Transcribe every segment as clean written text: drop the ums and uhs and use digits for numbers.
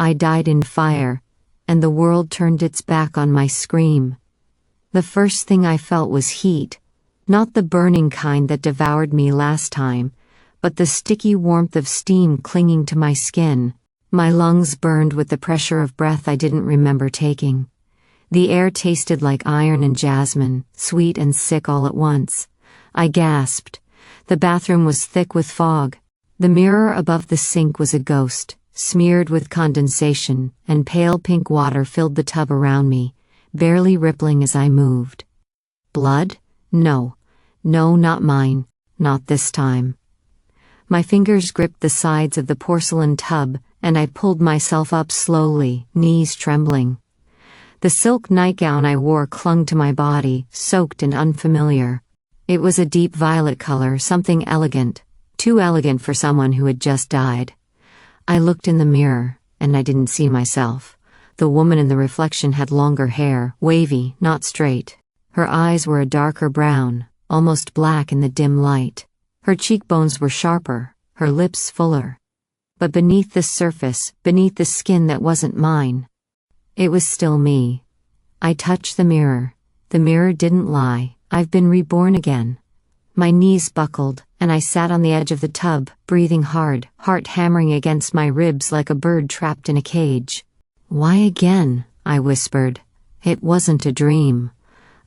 I died in fire, and the world turned its back on my scream. The first thing I felt was heat, not the burning kind that devoured me last time, but the sticky warmth of steam clinging to my skin. My lungs burned with the pressure of breath I didn't remember taking. The air tasted like iron and jasmine, sweet and sick all at once. I gasped. The bathroom was thick with fog. The mirror above the sink was a ghost, smeared with condensation, and pale pink water filled the tub around me, barely rippling as I moved. Blood? No. No, not mine. Not this time. My fingers gripped the sides of the porcelain tub, and I pulled myself up slowly, knees trembling. The silk nightgown I wore clung to my body, soaked and unfamiliar. It was a deep violet color, something elegant, too elegant for someone who had just died. I looked in the mirror, and I didn't see myself. The woman in the reflection had longer hair, wavy, not straight. Her eyes were a darker brown, almost black in the dim light. Her cheekbones were sharper, her lips fuller. But beneath the surface, beneath the skin that wasn't mine, it was still me. I touched the mirror. The mirror didn't lie. I've been reborn again. My knees buckled, and I sat on the edge of the tub, breathing hard, heart hammering against my ribs like a bird trapped in a cage. Why again? I whispered. It wasn't a dream.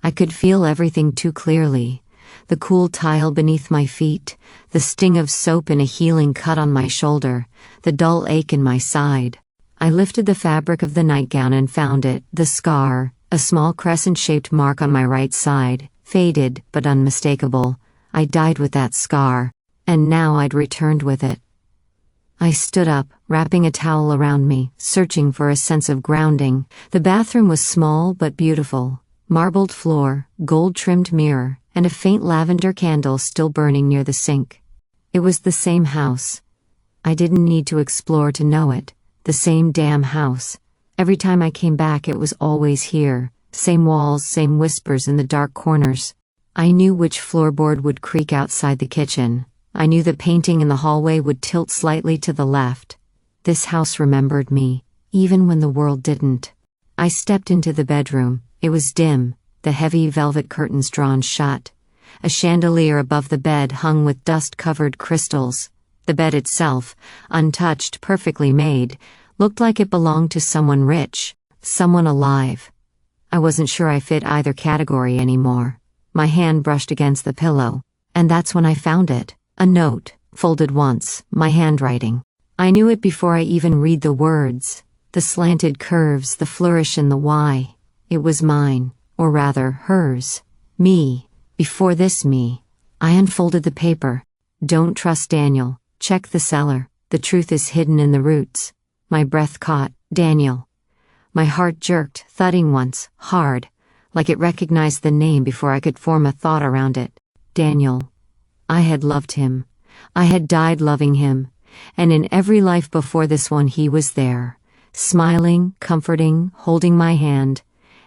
I could feel everything too clearly. The cool tile beneath my feet, the sting of soap in a healing cut on my shoulder, the dull ache in my side. I lifted the fabric of the nightgown and found it, the scar, a small crescent-shaped mark on my right side, faded but unmistakable. I died with that scar, and now I'd returned with it. I stood up, wrapping a towel around me, searching for a sense of grounding. The bathroom was small but beautiful. Marbled floor, gold-trimmed mirror, and a faint lavender candle still burning near the sink. It was the same house. I didn't need to explore to know it. The same damn house. Every time I came back it was always here. Same walls, same whispers in the dark corners. I knew which floorboard would creak outside the kitchen. I knew the painting in the hallway would tilt slightly to the left. This house remembered me, even when the world didn't. I stepped into the bedroom. It was dim, the heavy velvet curtains drawn shut. A chandelier above the bed hung with dust-covered crystals. The bed itself, untouched, perfectly made, looked like it belonged to someone rich, someone alive. I wasn't sure I fit either category anymore. My hand brushed against the pillow, and that's when I found it. A note, folded once, my handwriting. I knew it before I even read the words. The slanted curves, the flourish in the Y. It was mine, or rather, hers. Me. Before this me. I unfolded the paper. Don't trust Daniel. Check the cellar. The truth is hidden in the roots. My breath caught. Daniel. My heart jerked, thudding once, hard, like it recognized the name before I could form a thought around it. Daniel. I had loved him. I had died loving him. And in every life before this one he was there. Smiling, comforting, holding my hand.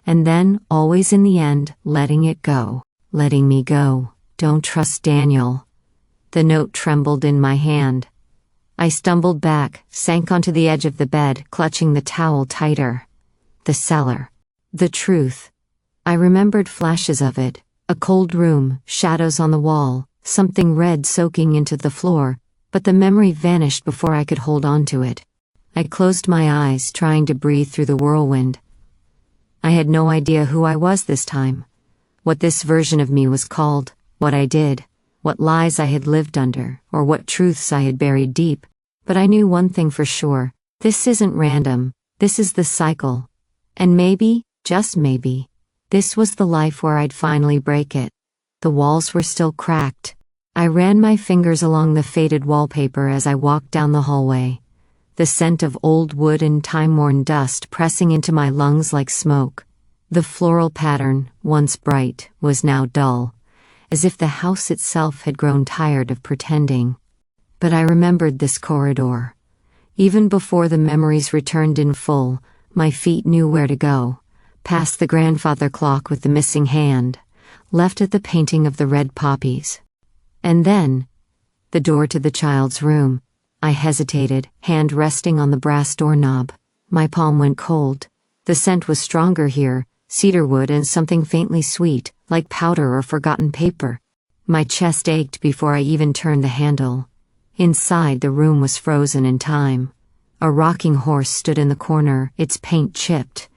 And then, always in the end, letting it go. Letting me go. Don't trust Daniel. The note trembled in my hand. I stumbled back, sank onto the edge of the bed, clutching the towel tighter. The cellar. The truth. I remembered flashes of it. A cold room, shadows on the wall, something red soaking into the floor, but the memory vanished before I could hold on to it. I closed my eyes, trying to breathe through the whirlwind. I had no idea who I was this time. What this version of me was called, what I did, what lies I had lived under, or what truths I had buried deep. But I knew one thing for sure. This isn't random. This is the cycle. And maybe, just maybe, this was the life where I'd finally break it. The walls were still cracked. I ran my fingers along the faded wallpaper as I walked down the hallway. The scent of old wood and time-worn dust pressing into my lungs like smoke. The floral pattern, once bright, was now dull, as if the house itself had grown tired of pretending. But I remembered this corridor. Even before the memories returned in full, my feet knew where to go. Past the grandfather clock with the missing hand, left at the painting of the red poppies. And then, the door to the child's room. I hesitated, hand resting on the brass doorknob. My palm went cold. The scent was stronger here, cedarwood and something faintly sweet, like powder or forgotten paper. My chest ached before I even turned the handle. Inside, the room was frozen in time. A rocking horse stood in the corner, its paint chipped.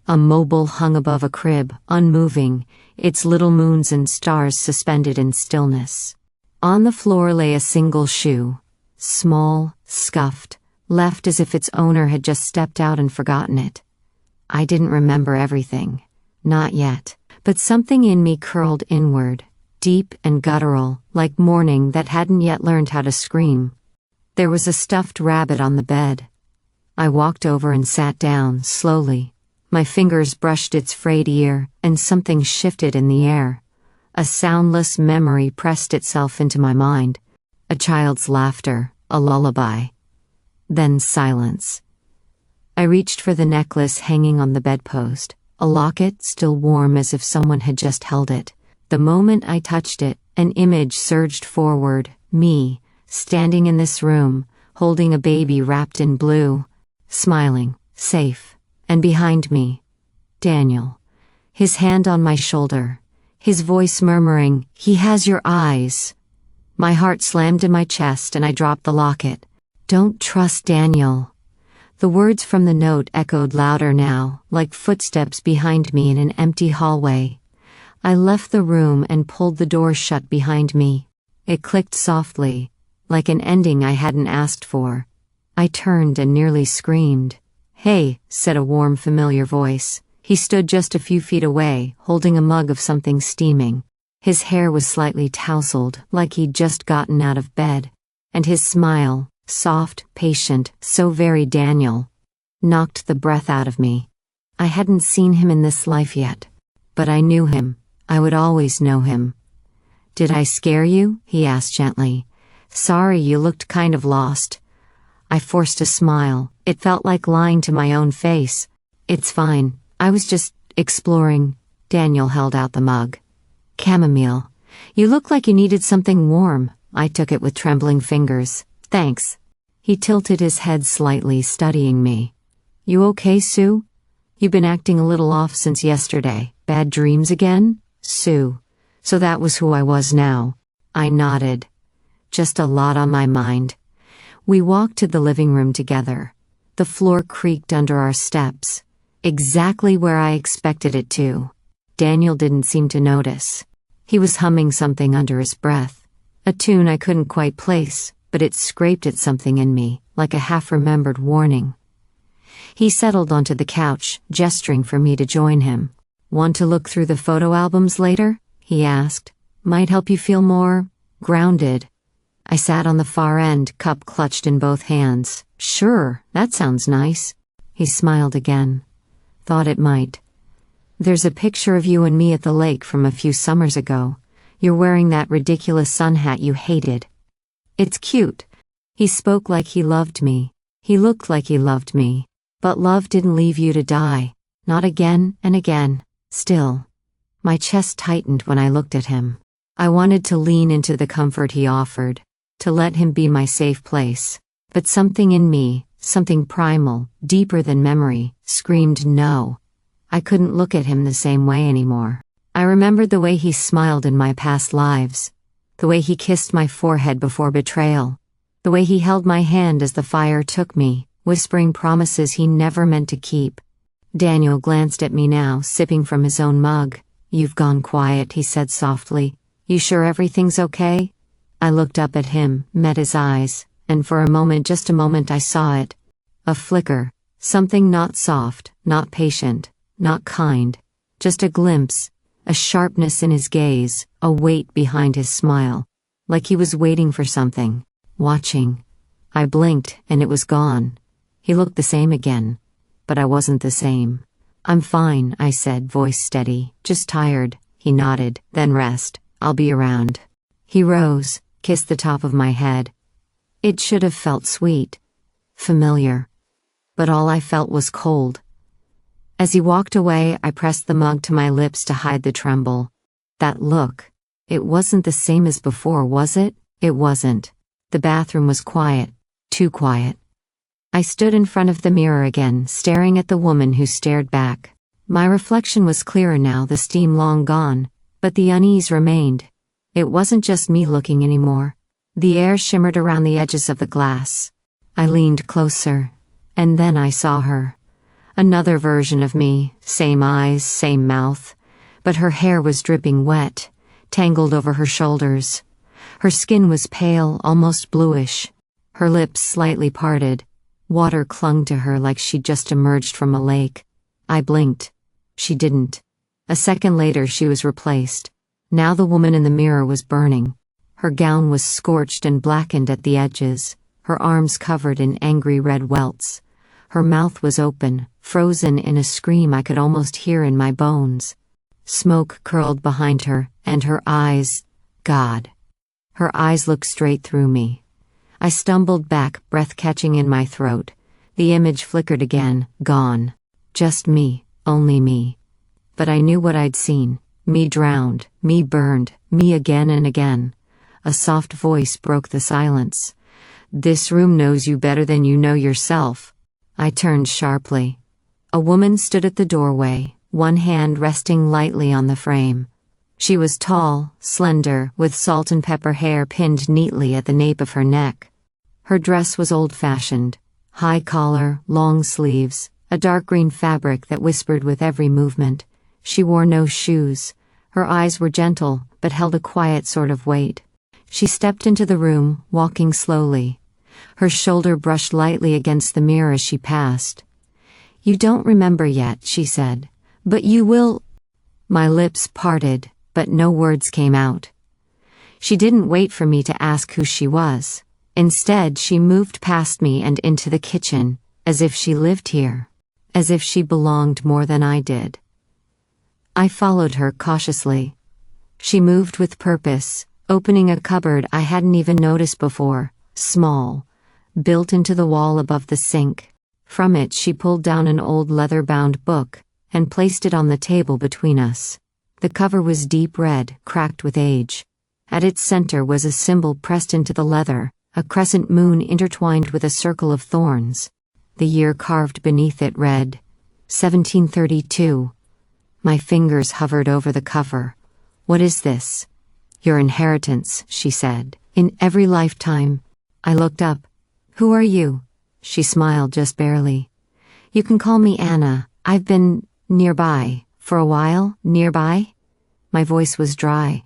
A mobile hung above a crib, unmoving, its little moons and stars suspended in stillness. On the floor lay a single shoe. Small, scuffed, left as if its owner had just stepped out and forgotten it. I didn't remember everything. Not yet. But something in me curled inward, deep and guttural, like mourning that hadn't yet learned how to scream. There was a stuffed rabbit on the bed. I walked over and sat down, slowly. My fingers brushed its frayed ear, and something shifted in the air. A soundless memory pressed itself into my mind. A child's laughter, a lullaby. Then silence. I reached for the necklace hanging on the bedpost, a locket still warm as if someone had just held it. The moment I touched it, an image surged forward, me, standing in this room, holding a baby wrapped in blue, smiling, safe, and behind me, Daniel, his hand on my shoulder, his voice murmuring, "He has your eyes." My heart slammed in my chest and I dropped the locket. "Don't trust Daniel." The words from the note echoed louder now, like footsteps behind me in an empty hallway. I left the room and pulled the door shut behind me. It clicked softly, like an ending I hadn't asked for. I turned and nearly screamed. "Hey," said a warm, familiar voice. He stood just a few feet away, holding a mug of something steaming. His hair was slightly tousled, like he'd just gotten out of bed. And his smile, soft, patient, so very Daniel, knocked the breath out of me. I hadn't seen him in this life yet. But I knew him. I would always know him. "Did I scare you?" he asked gently. "Sorry, you looked kind of lost." I forced a smile. It felt like lying to my own face. "It's fine. I was just exploring." Daniel held out the mug. "Chamomile. You look like you needed something warm." I took it with trembling fingers. "Thanks." He tilted his head slightly, studying me. "You okay, Sue? You've been acting a little off since yesterday. Bad dreams again?" "Sue." So that was who I was now. I nodded. Just a lot on my mind. We walked to the living room together. The floor creaked under our steps. Exactly where I expected it to. Daniel didn't seem to notice. He was humming something under his breath. A tune I couldn't quite place, but it scraped at something in me, like a half-remembered warning. He settled onto the couch, gesturing for me to join him. "Want to look through the photo albums later?" he asked. "Might help you feel more grounded." I sat on the far end, cup clutched in both hands. "Sure, that sounds nice." He smiled again. "Thought it might. There's a picture of you and me at the lake from a few summers ago. You're wearing that ridiculous sun hat you hated. It's cute." He spoke like he loved me. He looked like he loved me. But love didn't leave you to die. Not again and again. Still. My chest tightened when I looked at him. I wanted to lean into the comfort he offered, to let him be my safe place. But something in me, something primal, deeper than memory, screamed no. I couldn't look at him the same way anymore. I remembered the way he smiled in my past lives. The way he kissed my forehead before betrayal. The way he held my hand as the fire took me, whispering promises he never meant to keep. Daniel glanced at me now, sipping from his own mug. "You've gone quiet," he said softly. "You sure everything's okay?" I looked up at him, met his eyes, and for a moment, just a moment, I saw it. A flicker. Something not soft, not patient, not kind. Just a glimpse. A sharpness in his gaze, a weight behind his smile. Like he was waiting for something. Watching. I blinked, and it was gone. He looked the same again. But I wasn't the same. "I'm fine," I said, voice steady. "Just tired." He nodded. "Then rest. I'll be around." He rose, kissed the top of my head. It should have felt sweet. Familiar. But all I felt was cold. As he walked away, I pressed the mug to my lips to hide the tremble. That look. It wasn't the same as before, was it? It wasn't. The bathroom was quiet. Too quiet. I stood in front of the mirror again, staring at the woman who stared back. My reflection was clearer now, the steam long gone, but the unease remained. It wasn't just me looking anymore. The air shimmered around the edges of the glass. I leaned closer, and then I saw her. Another version of me, same eyes, same mouth, but her hair was dripping wet, tangled over her shoulders. Her skin was pale, almost bluish. Her lips slightly parted. Water clung to her like she'd just emerged from a lake. I blinked. She didn't. A second later she was replaced. Now the woman in the mirror was burning. Her gown was scorched and blackened at the edges, her arms covered in angry red welts. Her mouth was open, frozen in a scream I could almost hear in my bones. Smoke curled behind her, and her eyes, God. Her eyes looked straight through me. I stumbled back, breath catching in my throat. The image flickered again, gone. Just me, only me. But I knew what I'd seen. Me drowned, me burned, me again and again. A soft voice broke the silence. This room knows you better than you know yourself. I turned sharply. A woman stood at the doorway, one hand resting lightly on the frame. She was tall, slender, with salt and pepper hair pinned neatly at the nape of her neck. Her dress was old-fashioned. High collar, long sleeves, a dark green fabric that whispered with every movement. She wore no shoes. Her eyes were gentle, but held a quiet sort of weight. She stepped into the room, walking slowly. Her shoulder brushed lightly against the mirror as she passed. You don't remember yet, she said. But you will. My lips parted, but no words came out. She didn't wait for me to ask who she was. Instead, she moved past me and into the kitchen, as if she lived here, as if she belonged more than I did. I followed her cautiously. She moved with purpose, opening a cupboard I hadn't even noticed before, small, built into the wall above the sink. From it she pulled down an old leather-bound book, and placed it on the table between us. The cover was deep red, cracked with age. At its center was a symbol pressed into the leather, a crescent moon intertwined with a circle of thorns. The year carved beneath it read, 1732. My fingers hovered over the cover. What is this? Your inheritance, she said. In every lifetime. I looked up. Who are you? She smiled just barely. You can call me Anna. I've been nearby. For a while, nearby? My voice was dry.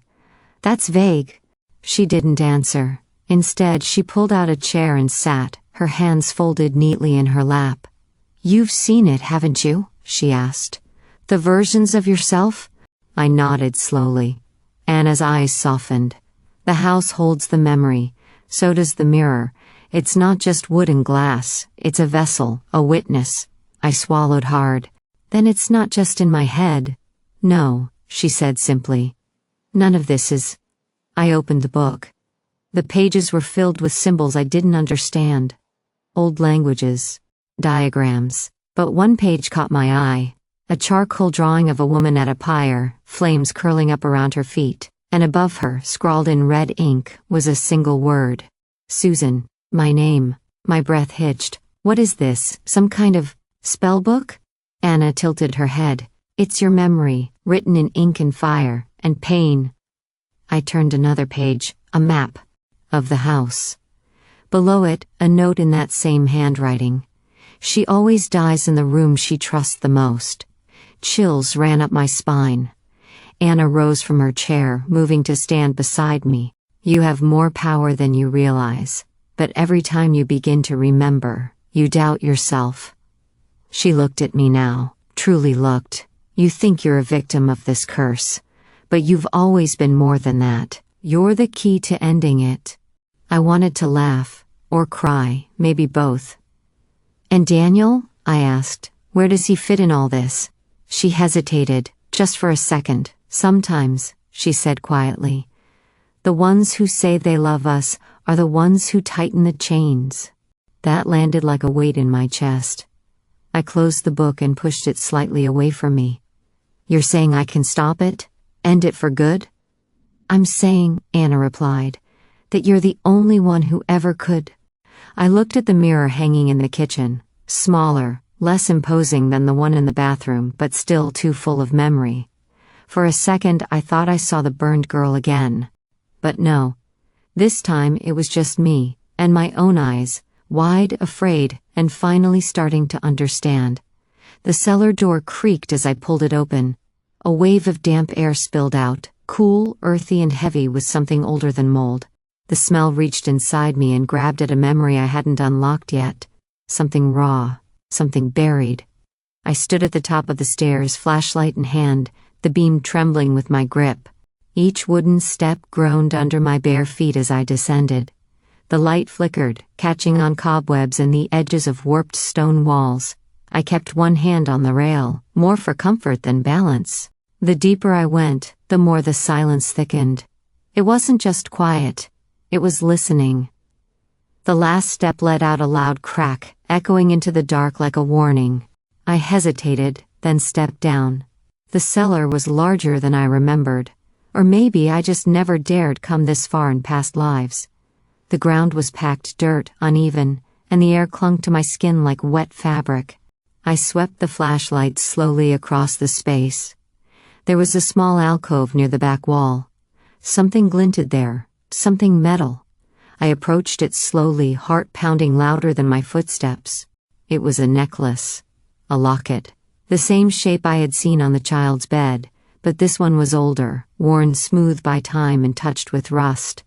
That's vague. She didn't answer. Instead, she pulled out a chair and sat, her hands folded neatly in her lap. You've seen it, haven't you? She asked. The versions of yourself? I nodded slowly. Anna's eyes softened. The house holds the memory. So does the mirror. It's not just wood and glass. It's a vessel, a witness. I swallowed hard. Then it's not just in my head. No, she said simply. None of this is. I opened the book. The pages were filled with symbols I didn't understand. Old languages. Diagrams. But one page caught my eye. A charcoal drawing of a woman at a pyre, flames curling up around her feet, and above her, scrawled in red ink, was a single word. Susan. My name. My breath hitched. What is this, some kind of spell book? Anna tilted her head. It's your memory, written in ink and fire, and pain. I turned another page, a map of the house. Below it, a note in that same handwriting. She always dies in the room she trusts the most. Chills ran up my spine. Anna rose from her chair, moving to stand beside me. You have more power than you realize. But every time you begin to remember, you doubt yourself. She looked at me now, truly looked. You think you're a victim of this curse. But you've always been more than that. You're the key to ending it. I wanted to laugh, or cry, maybe both. And Daniel? I asked. Where does he fit in all this? She hesitated, just for a second. Sometimes, she said quietly. The ones who say they love us are the ones who tighten the chains. That landed like a weight in my chest. I closed the book and pushed it slightly away from me. You're saying I can stop it? End it for good? I'm saying, Anna replied, that you're the only one who ever could. I looked at the mirror hanging in the kitchen, smaller, less imposing than the one in the bathroom, but still too full of memory. For a second I thought I saw the burned girl again. But no. This time it was just me, and my own eyes, wide, afraid, and finally starting to understand. The cellar door creaked as I pulled it open. A wave of damp air spilled out, cool, earthy and heavy with something older than mold. The smell reached inside me and grabbed at a memory I hadn't unlocked yet. Something raw, something buried. I stood at the top of the stairs, flashlight in hand, the beam trembling with my grip. Each wooden step groaned under my bare feet as I descended. The light flickered, catching on cobwebs and the edges of warped stone walls. I kept one hand on the rail, more for comfort than balance. The deeper I went, the more the silence thickened. It wasn't just quiet. It was listening. The last step let out a loud crack, echoing into the dark like a warning. I hesitated, then stepped down. The cellar was larger than I remembered. Or maybe I just never dared come this far in past lives. The ground was packed dirt, uneven, and the air clung to my skin like wet fabric. I swept the flashlight slowly across the space. There was a small alcove near the back wall. Something glinted there, something metal. I approached it slowly, heart pounding louder than my footsteps. It was a necklace. A locket. The same shape I had seen on the child's bed, but this one was older, worn smooth by time and touched with rust.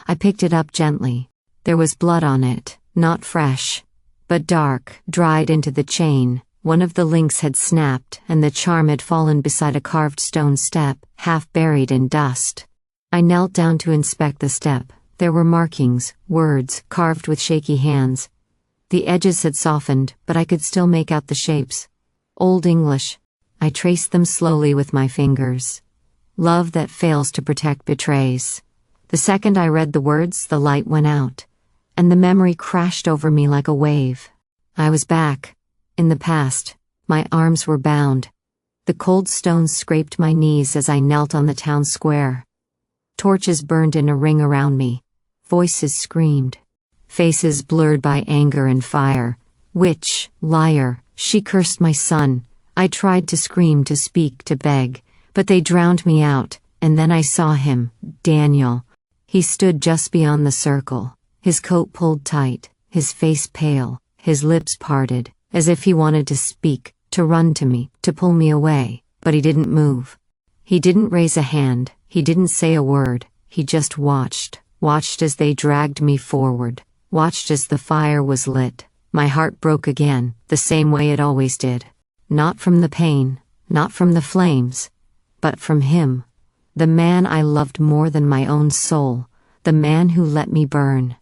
I picked it up gently. There was blood on it, not fresh, but dark, dried into the chain. One of the links had snapped, and the charm had fallen beside a carved stone step, half buried in dust. I knelt down to inspect the step. There were markings, words, carved with shaky hands. The edges had softened, but I could still make out the shapes. Old English. I traced them slowly with my fingers. Love that fails to protect betrays. The second I read the words, the light went out, and the memory crashed over me like a wave. I was back. In the past. My arms were bound. The cold stones scraped my knees as I knelt on the town square. Torches burned in a ring around me. Voices screamed. Faces blurred by anger and fire. Witch, liar, she cursed my son. I tried to scream, to speak, to beg, but they drowned me out, and then I saw him, Daniel. He stood just beyond the circle, his coat pulled tight, his face pale, his lips parted, as if he wanted to speak, to run to me, to pull me away, but he didn't move. He didn't raise a hand, he didn't say a word, he just watched as they dragged me forward, watched as the fire was lit. My heart broke again, the same way it always did. Not from the pain, not from the flames, but from him. The man I loved more than my own soul, the man who let me burn.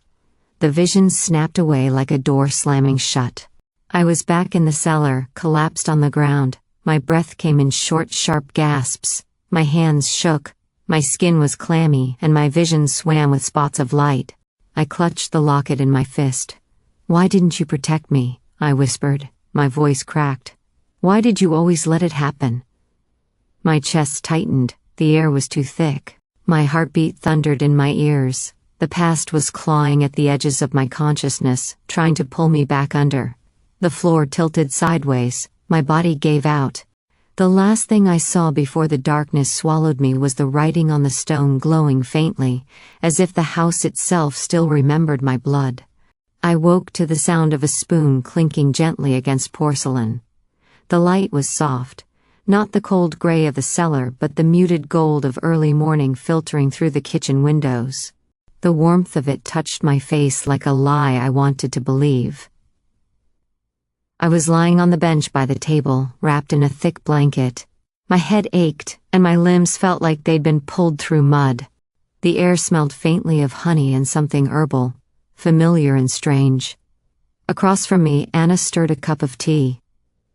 The vision snapped away like a door slamming shut. I was back in the cellar, collapsed on the ground. My breath came in short, sharp gasps. My hands shook. My skin was clammy, and my vision swam with spots of light. I clutched the locket in my fist. "Why didn't you protect me?" I whispered. My voice cracked. "Why did you always let it happen?" My chest tightened. The air was too thick. My heartbeat thundered in my ears. The past was clawing at the edges of my consciousness, trying to pull me back under. The floor tilted sideways. My body gave out. The last thing I saw before the darkness swallowed me was the writing on the stone glowing faintly, as if the house itself still remembered my blood. I woke to the sound of a spoon clinking gently against porcelain. The light was soft, not the cold gray of the cellar but the muted gold of early morning filtering through the kitchen windows. The warmth of it touched my face like a lie I wanted to believe. I was lying on the bench by the table, wrapped in a thick blanket. My head ached, and my limbs felt like they'd been pulled through mud. The air smelled faintly of honey and something herbal, familiar and strange. Across from me, Anna stirred a cup of tea.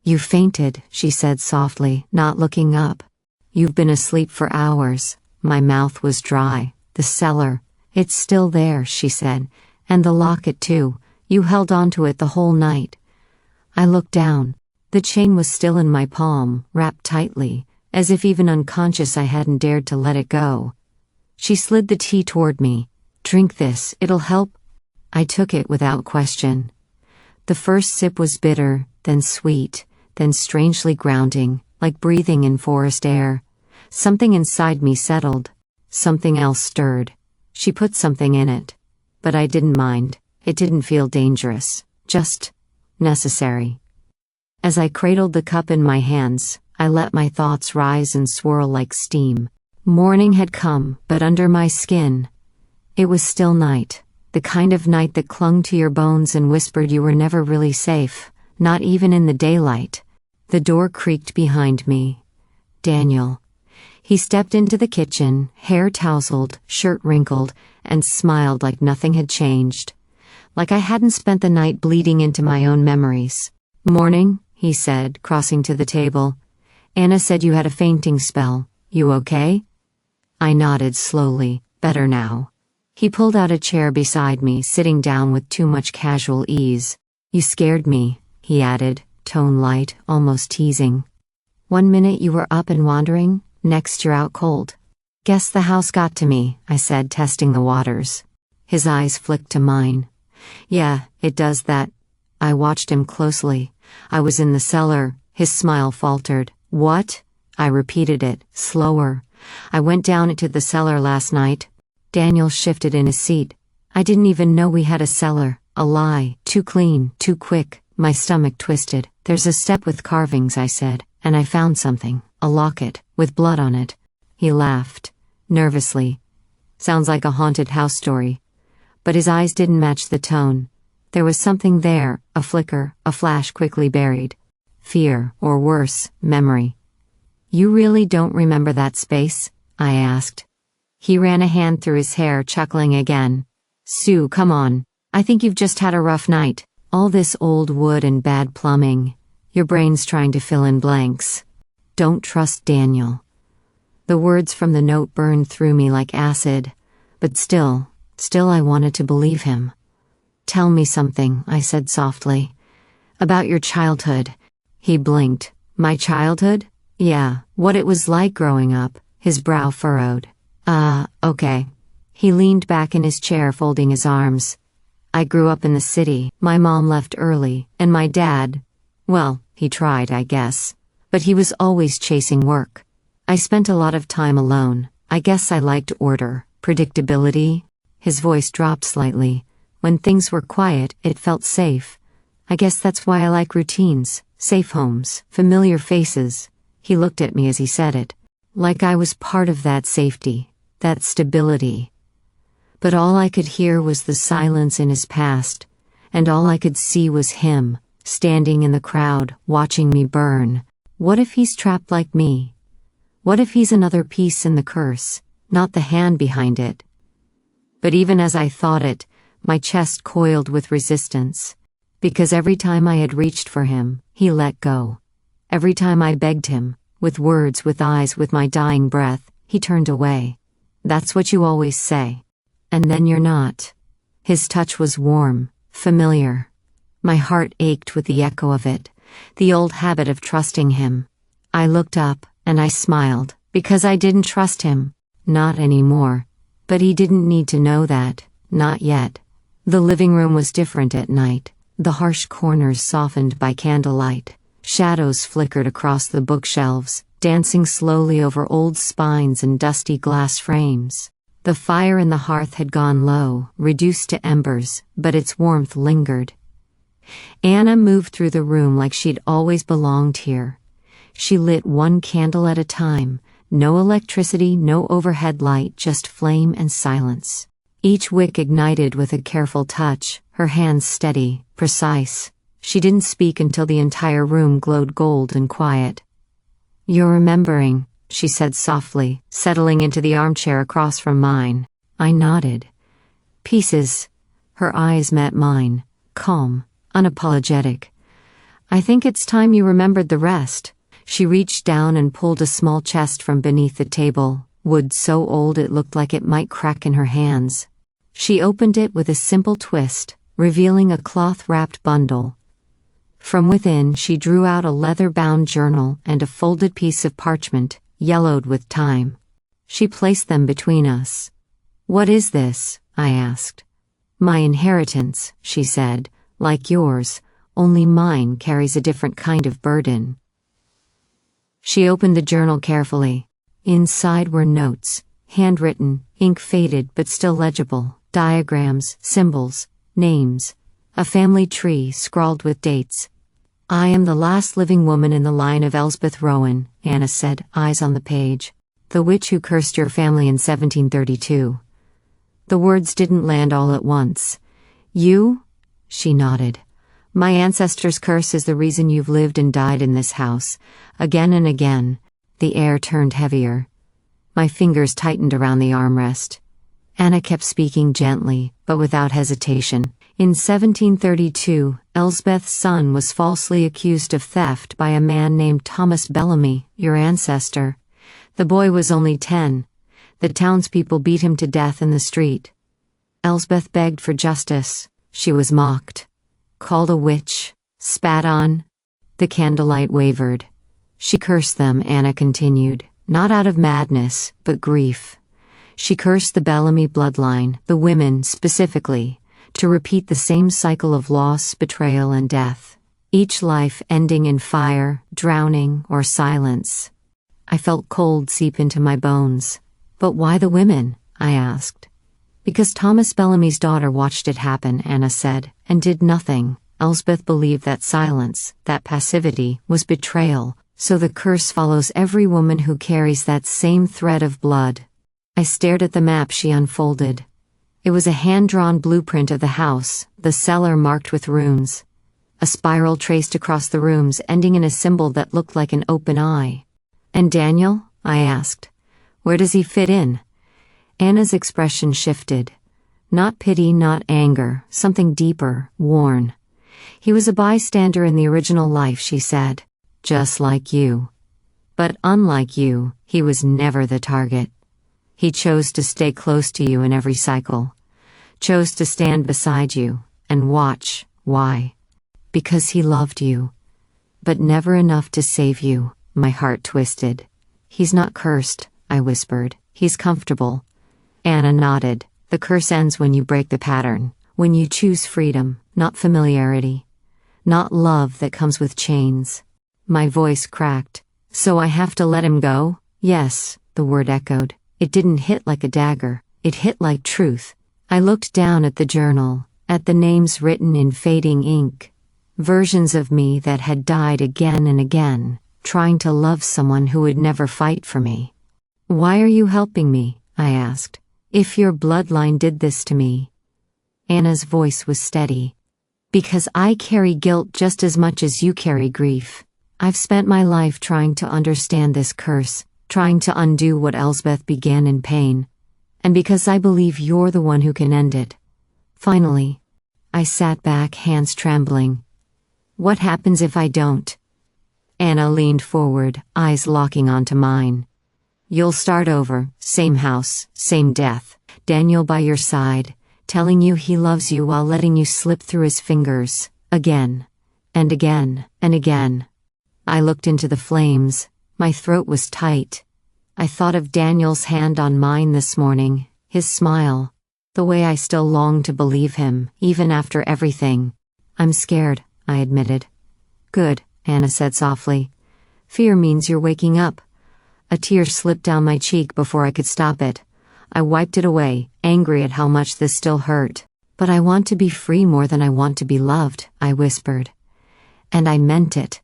"You fainted," she said softly, not looking up. "You've been asleep for hours." My mouth was dry. "The cellar. It's still there," she said. "And the locket too. You held on to it the whole night." I looked down. The chain was still in my palm, wrapped tightly, as if even unconscious I hadn't dared to let it go. She slid the tea toward me. "Drink this, it'll help." I took it without question. The first sip was bitter, then sweet, then strangely grounding, like breathing in forest air. Something inside me settled. Something else stirred. She put something in it. But I didn't mind. It didn't feel dangerous. Just necessary. As I cradled the cup in my hands, I let my thoughts rise and swirl like steam. Morning had come, but under my skin, it was still night. The kind of night that clung to your bones and whispered you were never really safe, not even in the daylight. The door creaked behind me. Daniel. He stepped into the kitchen, hair tousled, shirt wrinkled, and smiled like nothing had changed. Like I hadn't spent the night bleeding into my own memories. "Morning," he said, crossing to the table. "Anna said you had a fainting spell. You okay?" I nodded slowly. "Better now." He pulled out a chair beside me, sitting down with too much casual ease. "You scared me," he added, tone light, almost teasing. "One minute you were up and wandering, next you're out cold." "Guess the house got to me," I said, testing the waters. His eyes flicked to mine. "Yeah, it does that." I watched him closely. "I was in the cellar." His smile faltered. "What?" I repeated it, slower. "I went down into the cellar last night." Daniel shifted in his seat. "I didn't even know we had a cellar." A lie, too clean, too quick. My stomach twisted. "There's a step with carvings," I said, "and I found something. A locket, with blood on it." He laughed, nervously. "Sounds like a haunted house story." But his eyes didn't match the tone. There was something there, a flicker, a flash quickly buried. Fear, or worse, memory. "You really don't remember that space?" I asked. He ran a hand through his hair, chuckling again. "Sue, come on. I think you've just had a rough night. All this old wood and bad plumbing. Your brain's trying to fill in blanks. Don't trust Daniel." The words from the note burned through me like acid, but still I wanted to believe him. "Tell me something," I said softly. "About your childhood." He blinked. "My childhood?" "Yeah, what it was like growing up." His brow furrowed. Okay." He leaned back in his chair, folding his arms. "I grew up in the city. My mom left early, and my dad, well, he tried, I guess. But he was always chasing work. I spent a lot of time alone. I guess I liked order, predictability." His voice dropped slightly. "When things were quiet, it felt safe. I guess that's why I like routines, safe homes, familiar faces." He looked at me as he said it. Like I was part of that safety, that stability. But all I could hear was the silence in his past, and all I could see was him, standing in the crowd, watching me burn. What if he's trapped like me? What if he's another piece in the curse, not the hand behind it? But even as I thought it, my chest coiled with resistance. Because every time I had reached for him, he let go. Every time I begged him, with words, with eyes, with my dying breath, he turned away. "That's what you always say. And then you're not." His touch was warm, familiar. My heart ached with the echo of it, the old habit of trusting him. I looked up, and I smiled, because I didn't trust him. Not anymore. But he didn't need to know that, not yet. The living room was different at night, the harsh corners softened by candlelight. Shadows flickered across the bookshelves, dancing slowly over old spines and dusty glass frames. The fire in the hearth had gone low, reduced to embers, but its warmth lingered. Anna moved through the room like she'd always belonged here. She lit one candle at a time, no electricity, no overhead light, just flame and silence. Each wick ignited with a careful touch, her hands steady, precise. She didn't speak until the entire room glowed gold and quiet. "You're remembering," she said softly, settling into the armchair across from mine. I nodded. "Pieces." Her eyes met mine, calm, unapologetic. "I think it's time you remembered the rest." She reached down and pulled a small chest from beneath the table, wood so old it looked like it might crack in her hands. She opened it with a simple twist, revealing a cloth-wrapped bundle. From within she drew out a leather-bound journal and a folded piece of parchment, yellowed with time. She placed them between us. "What is this?" I asked. My inheritance, she said, like yours, only mine carries a different kind of burden. She opened the journal carefully. Inside were notes, handwritten, ink faded but still legible, diagrams, symbols, names, a family tree scrawled with dates. I am the last living woman in the line of Elsbeth Rowan, Anna said, eyes on the page. The witch who cursed your family in 1732. The words didn't land all at once. You? She nodded. My ancestors' curse is the reason you've lived and died in this house, again and again. The air turned heavier. My fingers tightened around the armrest. Anna kept speaking gently, but without hesitation. In 1732, Elsbeth's son was falsely accused of theft by a man named Thomas Bellamy, your ancestor. The boy was only 10. The townspeople beat him to death in the street. Elsbeth begged for justice. She was mocked, called a witch, spat on. The candlelight wavered. She cursed them, Anna continued, not out of madness, but grief. She cursed the Bellamy bloodline, the women specifically, to repeat the same cycle of loss, betrayal, and death, each life ending in fire, drowning, or silence. I felt cold seep into my bones. But why the women? I asked. Because Thomas Bellamy's daughter watched it happen, Anna said, and did nothing. Elsbeth believed that silence, that passivity, was betrayal, so the curse follows every woman who carries that same thread of blood. I stared at the map she unfolded. It was a hand-drawn blueprint of the house, the cellar marked with runes. A spiral traced across the rooms, ending in a symbol that looked like an open eye. And Daniel? I asked. Where does he fit in? Anna's expression shifted. Not pity, not anger, something deeper, worn. He was a bystander in the original life, she said. Just like you. But unlike you, he was never the target. He chose to stay close to you in every cycle. Chose to stand beside you, and watch. Why? Because he loved you. But never enough to save you. My heart twisted. He's not cursed, I whispered. He's comfortable. Anna nodded. The curse ends when you break the pattern. When you choose freedom, not familiarity. Not love that comes with chains. My voice cracked. So I have to let him go? Yes, the word echoed. It didn't hit like a dagger. It hit like truth. I looked down at the journal, at the names written in fading ink. Versions of me that had died again and again, trying to love someone who would never fight for me. Why are you helping me? I asked. If your bloodline did this to me. Anna's voice was steady. Because I carry guilt just as much as you carry grief. I've spent my life trying to understand this curse, trying to undo what Elsbeth began in pain. And because I believe you're the one who can end it. Finally, I sat back, hands trembling. What happens if I don't? Anna leaned forward, eyes locking onto mine. You'll start over, same house, same death. Daniel by your side, telling you he loves you while letting you slip through his fingers, again, and again, and again. I looked into the flames. My throat was tight. I thought of Daniel's hand on mine this morning, his smile, the way I still longed to believe him, even after everything. I'm scared, I admitted. Good, Anna said softly. Fear means you're waking up. A tear slipped down my cheek before I could stop it. I wiped it away, angry at how much this still hurt. But I want to be free more than I want to be loved, I whispered. And I meant it.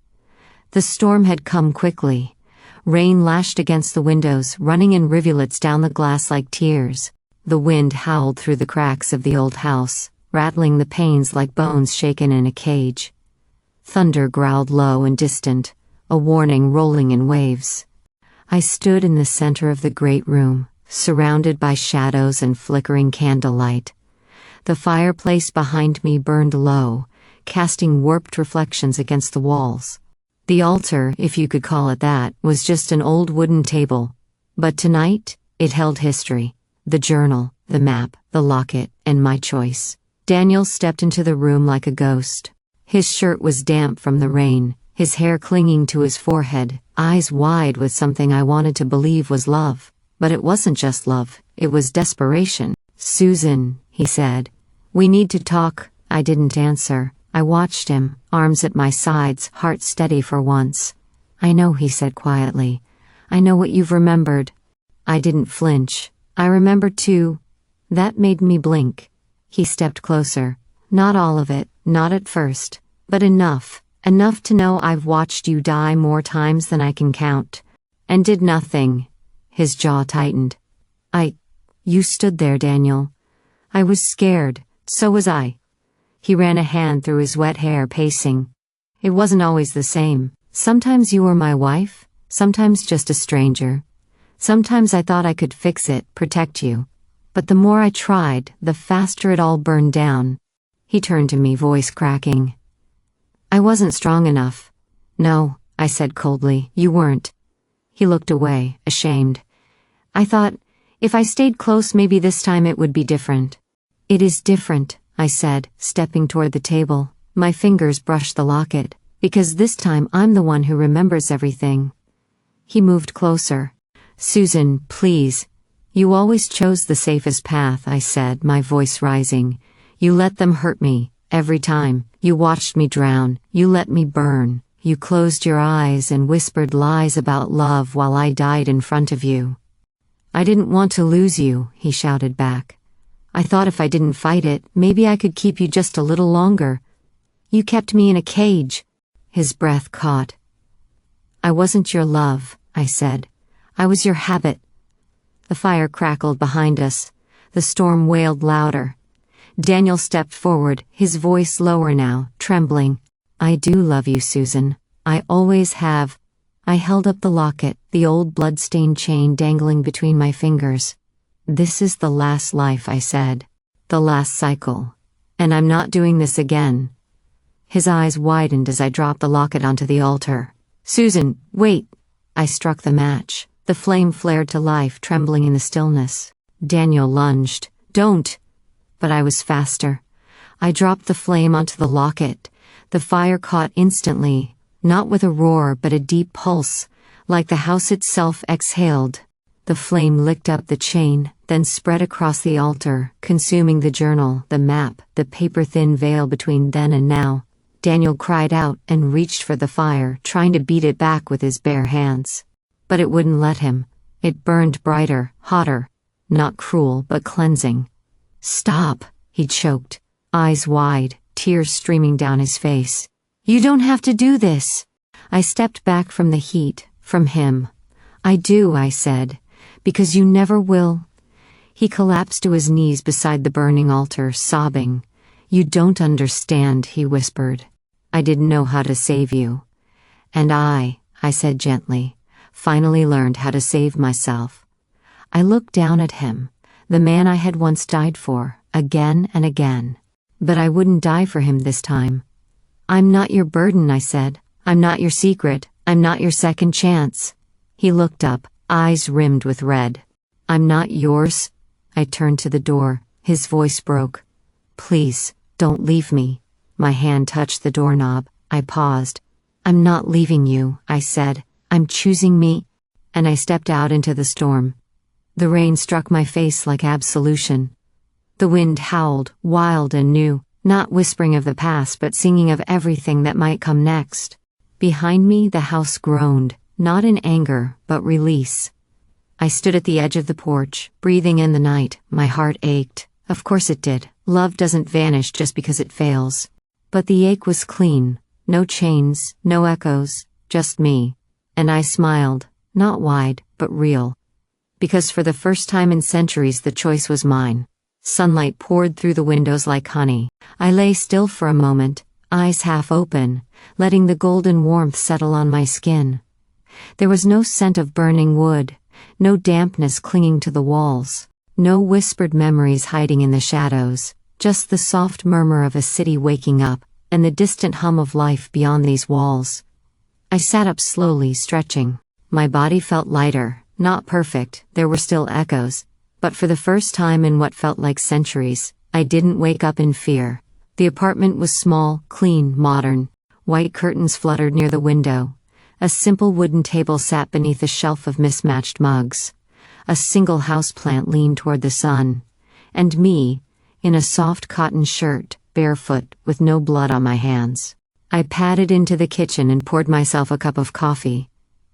The storm had come quickly. Rain lashed against the windows, running in rivulets down the glass like tears. The wind howled through the cracks of the old house, rattling the panes like bones shaken in a cage. Thunder growled low and distant, a warning rolling in waves. I stood in the center of the great room, surrounded by shadows and flickering candlelight. The fireplace behind me burned low, casting warped reflections against the walls. The altar, if you could call it that, was just an old wooden table. But tonight, it held history. The journal, the map, the locket, and my choice. Daniel stepped into the room like a ghost. His shirt was damp from the rain, his hair clinging to his forehead, eyes wide with something I wanted to believe was love. But it wasn't just love, it was desperation. Susan, he said, We need to talk. I didn't answer. I watched him, arms at my sides, heart steady for once. I know, he said quietly. I know what you've remembered. I didn't flinch. I remember too. That made me blink. He stepped closer. Not all of it, not at first, but enough. Enough to know I've watched you die more times than I can count. And did nothing. His jaw tightened. You stood there, Daniel. I was scared. So was I. He ran a hand through his wet hair, pacing. It wasn't always the same. Sometimes you were my wife, sometimes just a stranger. Sometimes I thought I could fix it, protect you. But the more I tried, the faster it all burned down. He turned to me, voice cracking. I wasn't strong enough. No, I said coldly, you weren't. He looked away, ashamed. I thought, if I stayed close, maybe this time it would be different. It is different, I said, stepping toward the table. My fingers brushed the locket, because this time I'm the one who remembers everything. He moved closer. Susan, please. You always chose the safest path, I said, my voice rising. You let them hurt me, every time. You watched me drown, you let me burn. You closed your eyes and whispered lies about love while I died in front of you. I didn't want to lose you, he shouted back. I thought if I didn't fight it, maybe I could keep you just a little longer. You kept me in a cage. His breath caught. I wasn't your love, I said. I was your habit. The fire crackled behind us. The storm wailed louder. Daniel stepped forward, his voice lower now, trembling. I do love you, Susan. I always have. I held up the locket, the old blood-stained chain dangling between my fingers. This is the last life, I said. The last cycle. And I'm not doing this again. His eyes widened as I dropped the locket onto the altar. Susan, wait! I struck the match. The flame flared to life, trembling in the stillness. Daniel lunged. Don't! But I was faster. I dropped the flame onto the locket. The fire caught instantly, not with a roar but a deep pulse, like the house itself exhaled. The flame licked up the chain, then spread across the altar, consuming the journal, the map, the paper-thin veil between then and now. Daniel cried out and reached for the fire, trying to beat it back with his bare hands. But it wouldn't let him. It burned brighter, hotter. Not cruel, but cleansing. Stop, he choked, eyes wide, tears streaming down his face. You don't have to do this. I stepped back from the heat, from him. I do, I said, because you never will. He collapsed to his knees beside the burning altar, sobbing. You don't understand, he whispered. I didn't know how to save you. And I said gently, finally learned how to save myself. I looked down at him, the man I had once died for, again and again. But I wouldn't die for him this time. I'm not your burden, I said. I'm not your secret. I'm not your second chance. He looked up, eyes rimmed with red. I'm not yours. I turned to the door. His voice broke. Please, don't leave me. My hand touched the doorknob. I paused. I'm not leaving you, I said. I'm choosing me. And I stepped out into the storm. The rain struck my face like absolution. The wind howled, wild and new, not whispering of the past but singing of everything that might come next. Behind me the house groaned, not in anger, but release. I stood at the edge of the porch, breathing in the night. My heart ached. Of course it did. Love doesn't vanish just because it fails. But the ache was clean. No chains, no echoes, just me. And I smiled, not wide, but real. Because for the first time in centuries the choice was mine. Sunlight poured through the windows like honey. I lay still for a moment, eyes half open, letting the golden warmth settle on my skin. There was no scent of burning wood, no dampness clinging to the walls, no whispered memories hiding in the shadows, just the soft murmur of a city waking up, and the distant hum of life beyond these walls. I sat up slowly, stretching. My body felt lighter, not perfect, there were still echoes. But for the first time in what felt like centuries, I didn't wake up in fear. The apartment was small, clean, modern. White curtains fluttered near the window. A simple wooden table sat beneath a shelf of mismatched mugs. A single houseplant leaned toward the sun. And me, in a soft cotton shirt, barefoot, with no blood on my hands. I padded into the kitchen and poured myself a cup of coffee.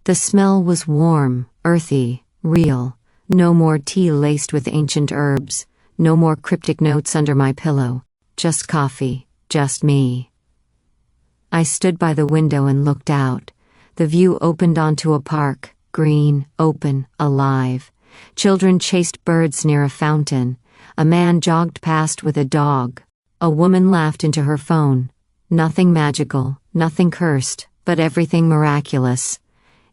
The smell was warm, earthy, real. No more tea laced with ancient herbs, no more cryptic notes under my pillow. Just coffee, just me. I stood by the window and looked out. The view opened onto a park, green, open, alive. Children chased birds near a fountain. A man jogged past with a dog. A woman laughed into her phone. Nothing magical, nothing cursed, but everything miraculous.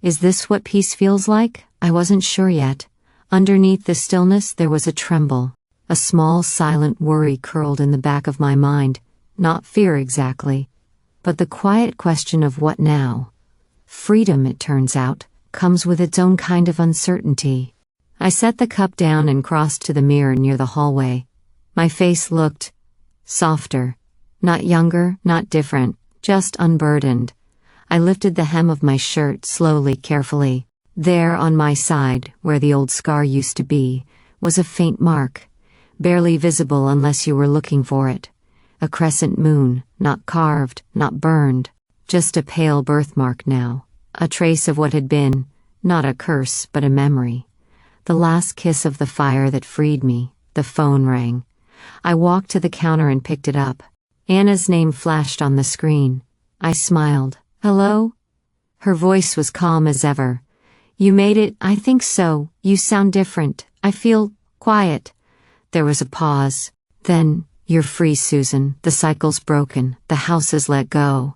Is this what peace feels like? I wasn't sure yet. Underneath the stillness there was a tremble. A small silent worry curled in the back of my mind. Not fear exactly, but the quiet question of what now? Freedom, it turns out, comes with its own kind of uncertainty. I set the cup down and crossed to the mirror near the hallway. My face looked softer. Not younger, not different, just unburdened. I lifted the hem of my shirt slowly, carefully. There on my side, where the old scar used to be, was a faint mark, barely visible unless you were looking for it. A crescent moon, not carved, not burned, just a pale birthmark now. A trace of what had been, not a curse but a memory. The last kiss of the fire that freed me. The phone rang. I walked to the counter and picked it up. Anna's name flashed on the screen. I smiled. Hello? Her voice was calm as ever. You made it, I think so. You sound different. I feel quiet. There was a pause. Then, you're free, Susan. The cycle's broken. The house is let go.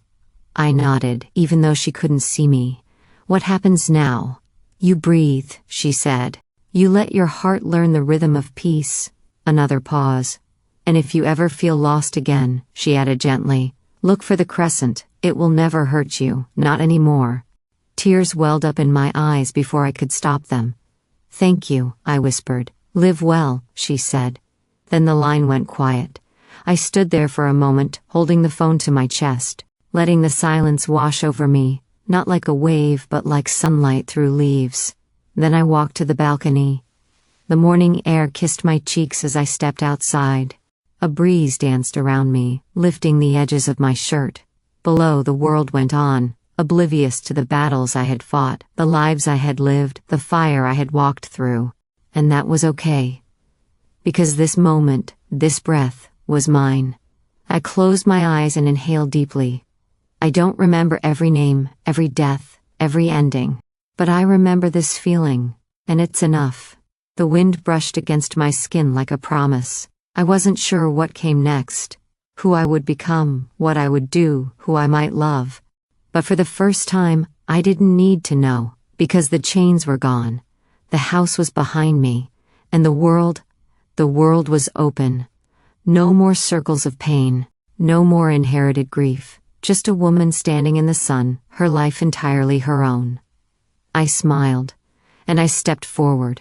I nodded, even though she couldn't see me. What happens now? You breathe, she said. You let your heart learn the rhythm of peace. Another pause. And if you ever feel lost again, she added gently, look for the crescent. It will never hurt you, not anymore. Tears welled up in my eyes before I could stop them. Thank you, I whispered. Live well, she said. Then the line went quiet. I stood there for a moment, holding the phone to my chest, letting the silence wash over me, not like a wave but like sunlight through leaves. Then I walked to the balcony. The morning air kissed my cheeks as I stepped outside. A breeze danced around me, lifting the edges of my shirt. Below, the world went on, oblivious to the battles I had fought, the lives I had lived, the fire I had walked through. And that was okay. Because this moment, this breath, was mine. I closed my eyes and inhaled deeply. I don't remember every name, every death, every ending. But I remember this feeling, and it's enough. The wind brushed against my skin like a promise. I wasn't sure what came next, who I would become, what I would do, who I might love. But for the first time, I didn't need to know, because the chains were gone. The house was behind me, and the world was open. No more circles of pain, no more inherited grief, just a woman standing in the sun, her life entirely her own. I smiled, and I stepped forward.